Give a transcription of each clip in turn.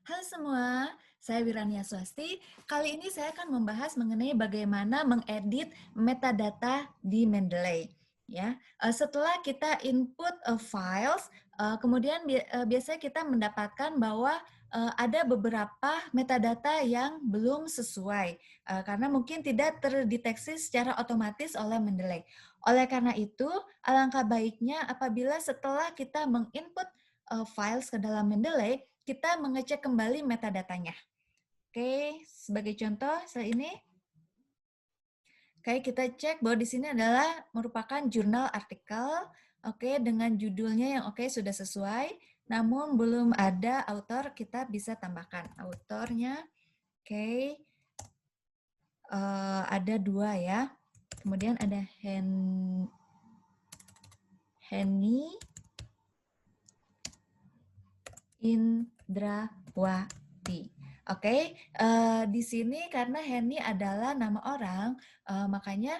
Halo semua, saya Wirania Swasti. Kali ini saya akan membahas mengenai bagaimana mengedit metadata di Mendeley. Ya, setelah kita input files, kemudian biasanya kita mendapatkan bahwa ada beberapa metadata yang belum sesuai karena mungkin tidak terdeteksi secara otomatis oleh Mendeley. Oleh karena itu, alangkah baiknya apabila setelah kita menginput files ke dalam Mendeley, kita mengecek kembali metadatanya. Oke, sebagai contoh, setelah ini, oke, kita cek bahwa di sini adalah merupakan jurnal artikel, oke, dengan judulnya yang oke sudah sesuai, namun belum ada author, kita bisa tambahkan autornya, oke, ada 2 ya, kemudian ada Henny Indrawati. Oke, di sini karena Henny adalah nama orang, makanya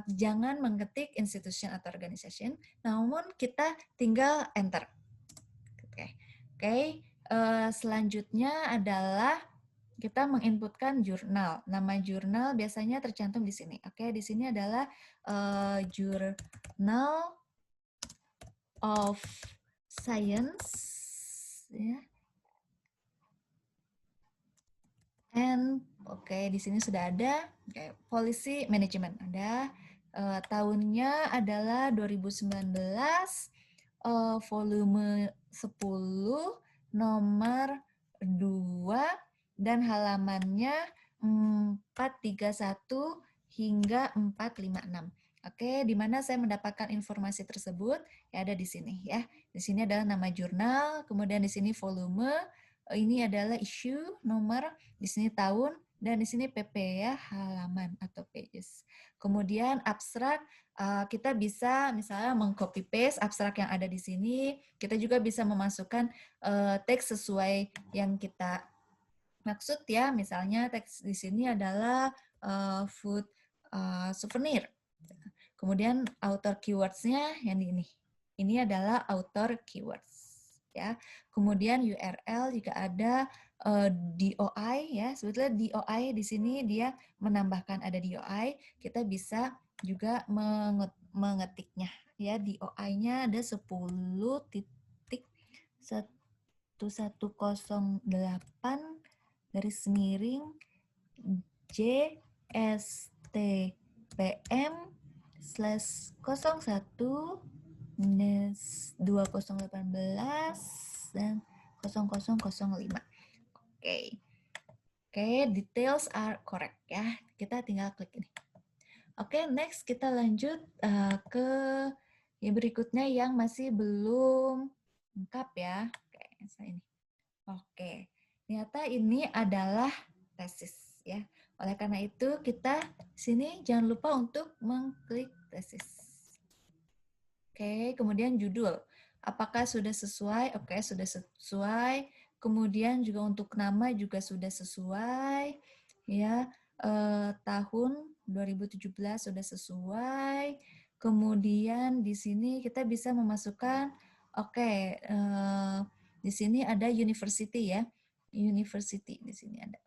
jangan mengetik institution atau organization, namun kita tinggal enter. Oke, selanjutnya adalah kita menginputkan jurnal. Nama jurnal biasanya tercantum di sini. Oke, di sini adalah Journal of Science, ya. And oke, di sini sudah ada policy management ada, tahunnya adalah 2019, volume 10, nomor 2, dan halamannya 431 hingga 456. Oke, di mana saya mendapatkan informasi tersebut? Ya, ada di sini ya. Di sini adalah nama jurnal, kemudian di sini volume, ini adalah issue, nomor, di sini tahun, dan di sini PP ya, halaman atau pages. Kemudian abstrak, kita bisa misalnya mengcopy paste abstrak yang ada di sini. Kita juga bisa memasukkan teks sesuai yang kita maksud ya. Misalnya teks di sini adalah food souvenir. Kemudian author keywords-nya yang ini. Ini adalah author keywords ya. Kemudian URL jika ada DOI ya. Sebetulnya DOI di sini dia menambahkan ada DOI, kita bisa juga mengetiknya ya. DOI-nya ada 10.1108 garis miring JSTPM/01/2018 dan 0005. Oke, details are correct ya. Kita tinggal klik ini. Oke, next kita lanjut ke yang berikutnya yang masih belum lengkap ya. Oke, ini. Oke, ternyata ini adalah tesis ya. Oleh karena itu kita sini jangan lupa untuk mengklik tesis. Oke, kemudian judul. Apakah sudah sesuai? Oke, sudah sesuai. Kemudian juga untuk nama juga sudah sesuai. Ya, tahun 2017 sudah sesuai. Kemudian di sini kita bisa memasukkan, di sini ada university ya. University di sini ada.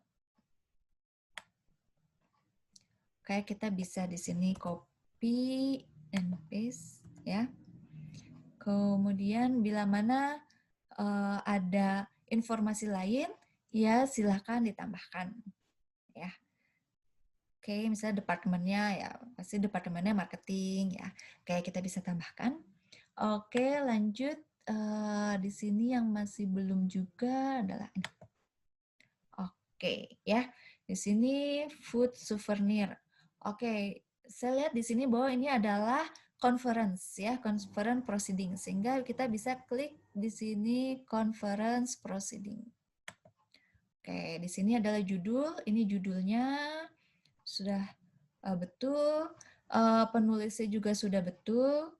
Oke, kita bisa di sini copy and paste ya. Kemudian bila mana ada informasi lain, ya silahkan ditambahkan ya. Oke, misalnya departemennya ya pasti departemennya marketing ya. Oke, kita bisa tambahkan. Oke, lanjut di sini yang masih belum juga adalah ini. Oke, ya. Di sini food souvenir. Oke, saya lihat di sini bahwa ini adalah conference ya, conference proceeding. Sehingga kita bisa klik di sini conference proceeding. Oke, di sini adalah judul. Ini judulnya sudah betul. Penulisnya juga sudah betul.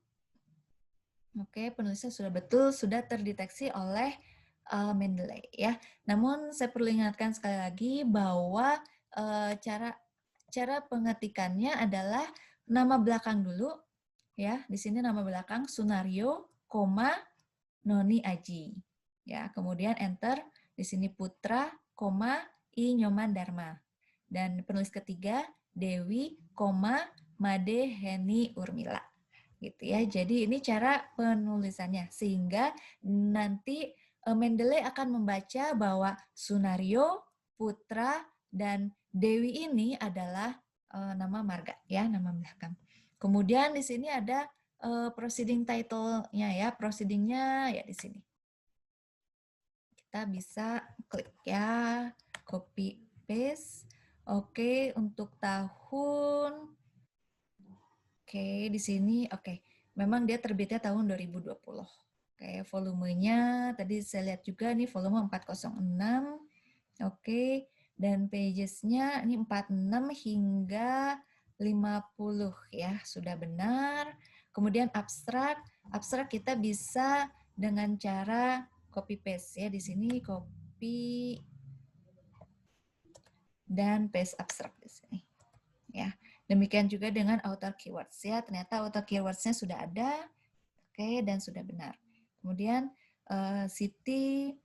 Oke, penulisnya sudah betul, sudah terdeteksi oleh Mendeley ya. Namun saya perlu ingatkan sekali lagi bahwa cara pengetikannya adalah nama belakang dulu ya. Di sini nama belakang Sunario, Noni Aji. Ya, kemudian enter Di sini Putra, I Nyoman Dharma. Dan penulis ketiga Dewi, Made Heni Urmila. Gitu ya. Jadi ini cara penulisannya sehingga nanti Mendeley akan membaca bahwa Sunario, Putra, dan Dewi ini adalah nama marga ya, nama belakang. Kemudian di sini ada proceeding title-nya ya, proceeding-nya ya di sini. Kita bisa klik ya, copy paste. Oke, untuk tahun oke, di sini oke. Memang dia terbitnya tahun 2020. Oke, volumenya tadi saya lihat juga nih volume 406. Oke, dan pages-nya ini 46 hingga 50 ya, sudah benar. Kemudian abstrak kita bisa dengan cara copy paste ya. Di sini copy dan paste abstrak di sini. Ya. Demikian juga dengan author keywords ya. Ternyata author keywords-nya sudah ada. Oke, dan sudah benar. Kemudian city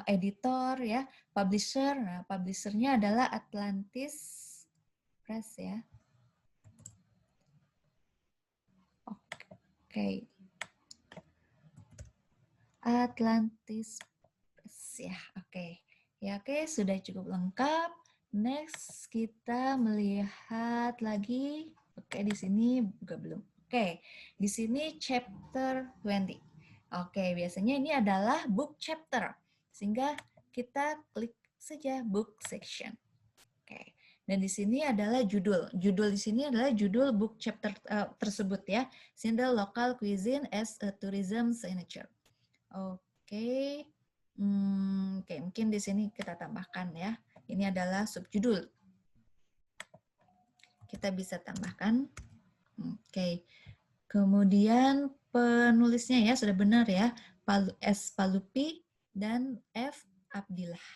editor ya, publisher. Nah, publishernya adalah Atlantis Press ya. Oke. Atlantis Press ya. Oke. Ya, oke, sudah cukup lengkap. Next kita melihat lagi. Oke, di sini juga belum. Oke, di sini chapter 20. Oke, biasanya ini adalah book chapter. Sehingga kita klik saja book section. Oke. Dan di sini adalah judul. Judul di sini adalah judul book chapter tersebut ya. Sindel Local Cuisine as a Tourism Signature. Oke. Oke, mungkin di sini kita tambahkan ya. Ini adalah subjudul. Kita bisa tambahkan. Oke. Kemudian penulisnya ya sudah benar ya. S. Palupi dan F. Abdillah.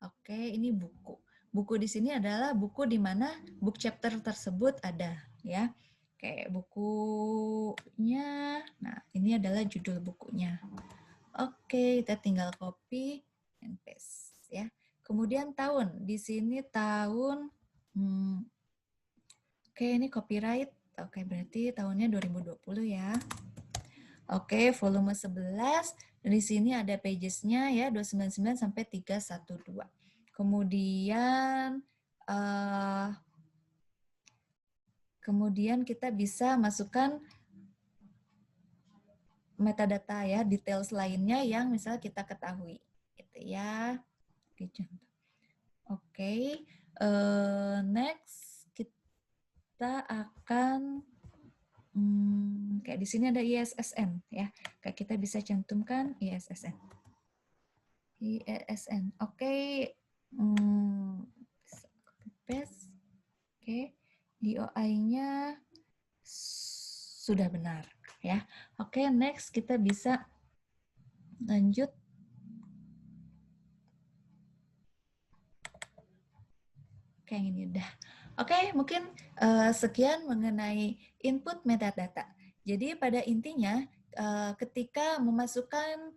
Oke, ini buku. Buku di sini adalah buku di mana book chapter tersebut ada ya. Oke, bukunya. Nah, ini adalah judul bukunya. Oke, kita tinggal copy and paste ya. Kemudian tahun. Di sini tahun oke, ini copyright. Oke, berarti tahunnya 2020 ya. Oke, volume 11. Dan di sini ada pages-nya ya 299 sampai 312. Kemudian kita bisa masukkan metadata ya, details lainnya yang misalnya kita ketahui, gitu ya. Oke, next kita akan kayak di sini ada ISSN ya, kayak kita bisa cantumkan ISSN. ISSN, oke. Paste. Oke, DOI-nya sudah benar ya. Oke, next kita bisa lanjut. Oke, yang ini udah. Oke, mungkin sekian mengenai input metadata. Jadi pada intinya ketika memasukkan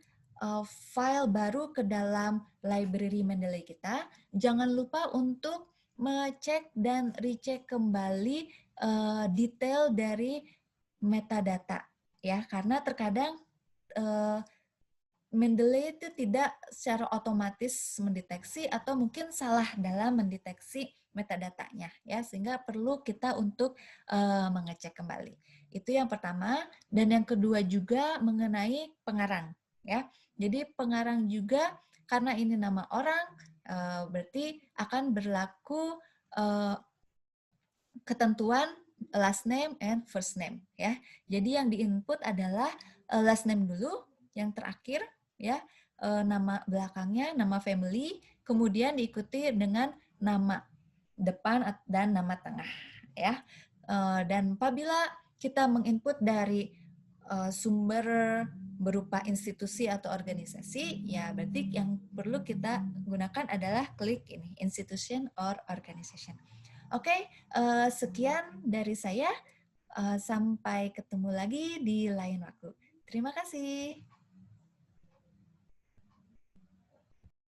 file baru ke dalam library Mendeley kita, jangan lupa untuk mengecek dan recheck kembali detail dari metadata ya, karena terkadang Mendeley itu tidak secara otomatis mendeteksi atau mungkin salah dalam mendeteksi metadatanya ya, sehingga perlu kita untuk mengecek kembali. Itu yang pertama. Dan yang kedua juga mengenai pengarang ya. Jadi pengarang juga karena ini nama orang berarti akan berlaku ketentuan last name and first name ya. Jadi yang diinput adalah last name dulu, yang terakhir ya, nama belakangnya, nama family, kemudian diikuti dengan nama depan dan nama tengah ya. Dan apabila kita menginput dari sumber berupa institusi atau organisasi, ya berarti yang perlu kita gunakan adalah klik ini, institution or organization. Oke, sekian dari saya. Sampai ketemu lagi di lain waktu. Terima kasih.